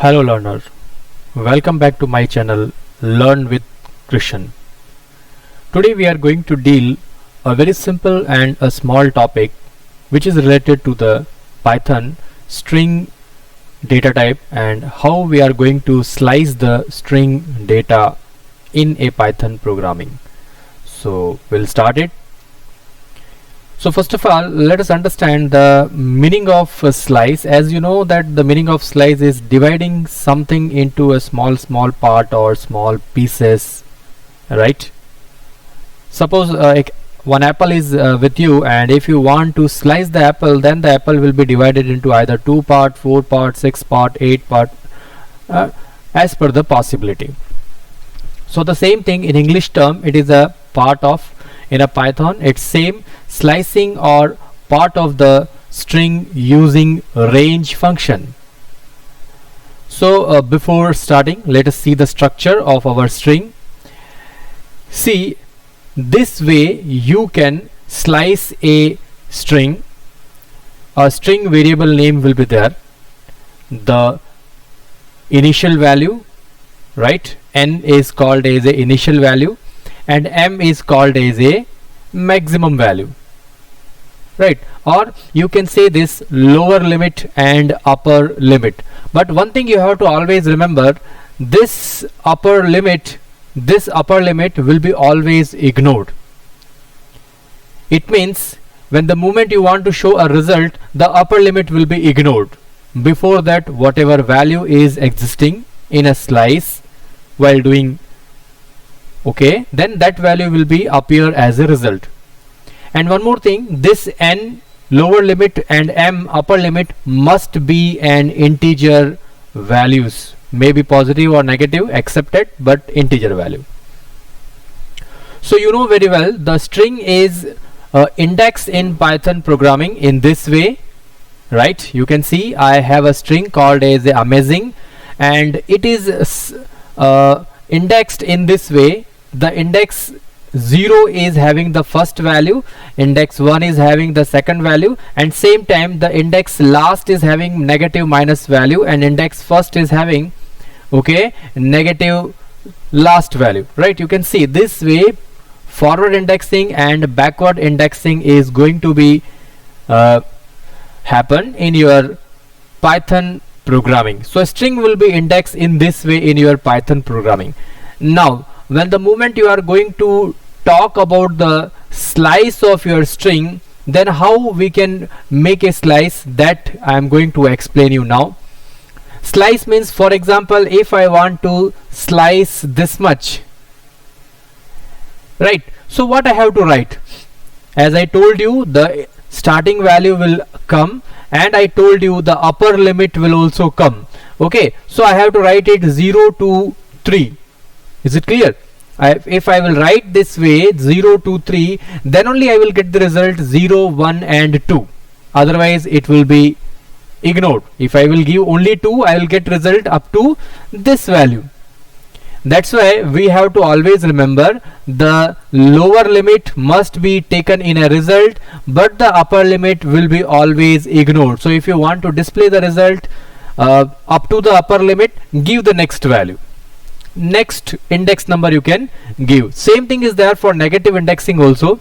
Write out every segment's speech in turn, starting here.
Hello learner, welcome back to my channel Learn with Krishan. Today we are going to deal a very simple and a small topic which is related to the Python string data type and how we are going to slice the string data in a Python programming. So we'll start it. So first of all, let us understand the meaning of a slice. As you know that the meaning of slice is dividing something into a small part or small pieces, right? Suppose one apple is with you, and if you want to slice the apple, then the apple will be divided into either 2 part, 4 part, 6 part, 8 part, as per the possibility. So the same thing in English term, it is a part of, in a Python it's same, slicing or part of the string using range function. So before starting, let us see the structure of our string. See, this way you can slice a string variable name will be there, the initial value, right? N is called as a initial value and M is called as a maximum value, right? Or you can say this lower limit and upper limit. But one thing you have to always remember, this upper limit will be always ignored. It means when the moment you want to show a result, the upper limit will be ignored. Before that, whatever value is existing in a slice while doing okay, then that value will be appear as a result. And one more thing, this N lower limit and M upper limit must be an integer values, may be positive or negative, accepted, but integer value. So you know very well the string is indexed in Python programming in this way, right? You can see I have a string called as amazing, and it is indexed in this way. The index 0 is having the first value, index 1 is having the second value, and same time the index last is having negative minus value, and index first is having okay negative last value, right? You can see this way forward indexing and backward indexing is going to be happen in your Python programming. So a string will be indexed in this way in your Python programming. Now when the moment you are going to talk about the slice of your string, then how we can make a slice, that I am going to explain you now. Slice means, for example, if I want to slice this much, right? So what I have to write? As I told you, the starting value will come, and I told you the upper limit will also come. Okay, so I have to write it 0 to 3. Is it clear? If I will write this way 0 to 3, then only I will get the result 0, 1 and 2. Otherwise it will be ignored. If I will give only 2, I will get result up to this value. That's why we have to always remember the lower limit must be taken in a result, but the upper limit will be always ignored. So if you want to display the result up to the upper limit, give the next value, next index number you can give. Same thing is there for negative indexing also.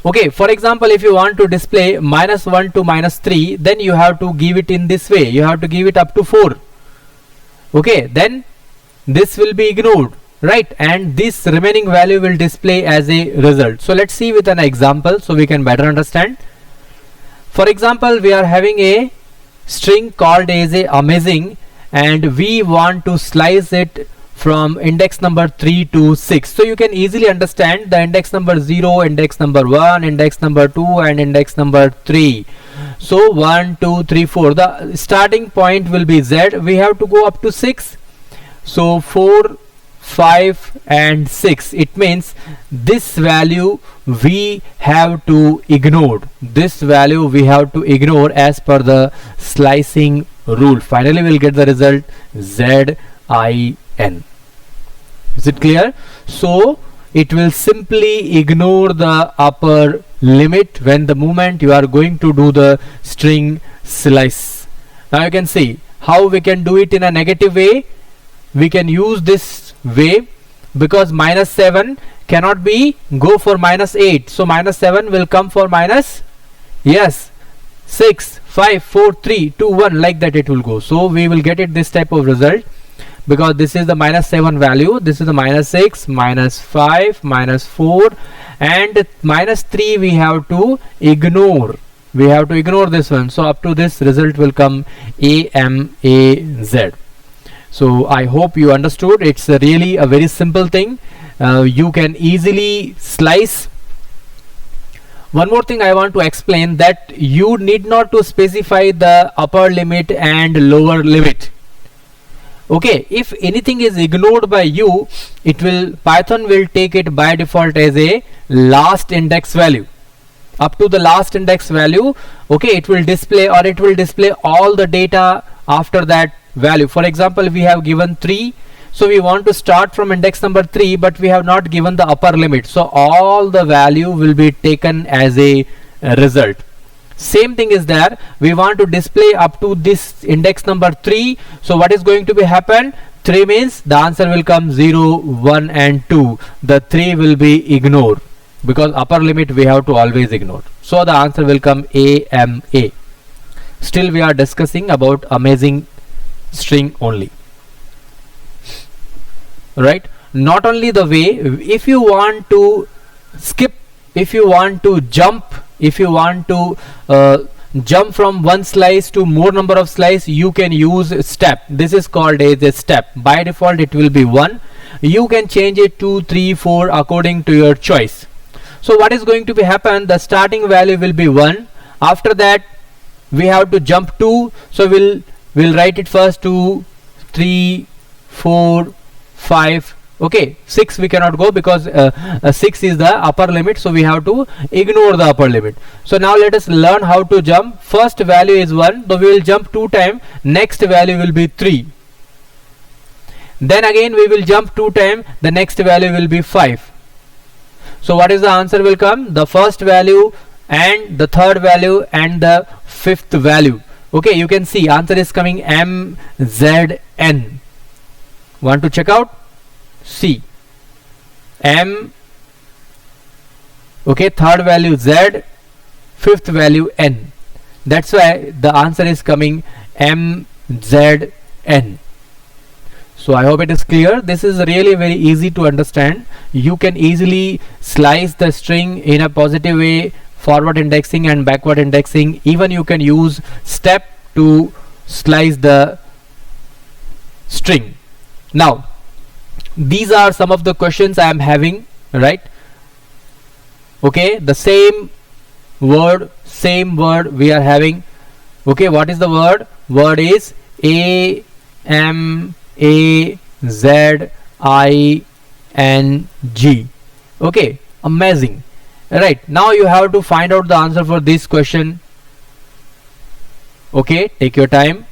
Okay, for example, if you want to display -1 to -3, then you have to give it in this way. You have to give it up to 4. Okay, then this will be ignored, right? And this remaining value will display as a result. So let's see with an example so we can better understand. For example, we are having a string called as a amazing, and we want to slice it from index number 3 to 6. So you can easily understand the index number 0, index number 1, index number 2 and index number 3. So 1, 2, 3, 4. The starting point will be Z. We have to go up to 6. So 4, 5 and 6. It means this value we have to ignore. This value we have to ignore as per the slicing rule. Finally we'll get the result ZIN. Is it clear? So it will simply ignore the upper limit when the moment you are going to do the string slice. Now you can see how we can do it in a negative way? We can use this way, because minus 7 cannot be go for minus 8, so minus 7 will come for minus, yes, 6, 5, 4, 3, 2, 1, like that it will go. So we will get it this type of result, because this is the minus 7 value, this is the minus 6, minus 5, minus 4, and minus 3 we have to ignore. We have to ignore this one. So up to this result will come AMAZ. So I hope you understood. It's really a very simple thing. You can easily slice. One more thing I want to explain, that you need not to specify the upper limit and lower limit. Okay, if anything is ignored by you, Python will take it by default as a last index value. Up to the last index value, okay, it will display, or it will display all the data after that value. For example, we have given 3, so we want to start from index number 3, but we have not given the upper limit, so all the value will be taken as a result. Same thing is there, we want to display up to this index number 3, so what is going to be happen? 3 means the answer will come 0, 1 and 2. The 3 will be ignored, because upper limit we have to always ignore. So the answer will come AMA. Still we are discussing about amazing string only, right? Not only the way, if you want to skip, if you want to jump, if you want to jump from one slice to more number of slice, you can use step. This is called as a step. By default it will be 1. You can change it to 3, 4 according to your choice. So what is going to be happen? The starting value will be 1. After that we have to jump 2, so we'll write it first 2, 3, 4, 5. Okay, 6 we cannot go, because 6 is the upper limit, so we have to ignore the upper limit. So now let us learn how to jump. First value is 1, so we will jump 2 times. Next value will be 3. Then again we will jump 2 times. The next value will be 5. So what is the answer will come? The first value and the third value and the fifth value. Okay, you can see answer is coming MZN. Want to check out? C M, okay, third value Z, fifth value N. That's why the answer is coming MZN. So I hope it is clear. This is really very easy to understand. You can easily slice the string in a positive way, forward indexing and backward indexing. Even you can use step to slice the string. Now these are some of the questions I am having, right? Okay, the same word we are having. Okay, what is the word? Word is AMAZING. Okay, amazing. Right, now you have to find out the answer for this question. Okay, take your time.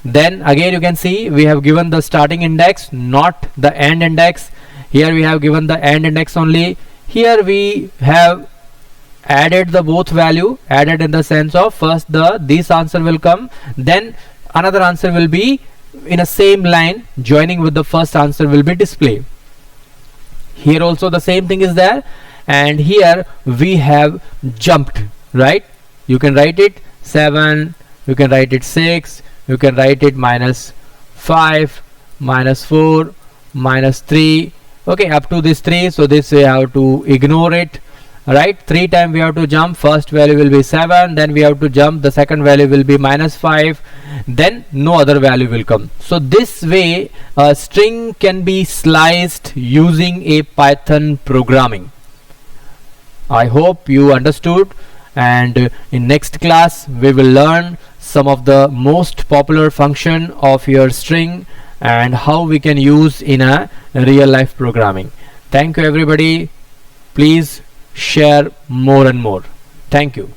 Then again you can see we have given the starting index, not the end index. Here we have given the end index only. Here we have added the both value, added in the sense of first this answer will come, then another answer will be in a same line joining with the first answer will be displayed. Here also the same thing is there, and here we have jumped, right? You can write it 7, you can write it 6, you can write it -5, -4, -3. Okay, up to this 3, so this we have to ignore it, right? 3 times we have to jump. First value will be 7, then we have to jump, the second value will be -5, then no other value will come. So this way a string can be sliced using a Python programming. I hope you understood, and in next class we will learn some of the most popular function of your string and how we can use in a real life programming. Thank you everybody. Please share more and more. Thank you.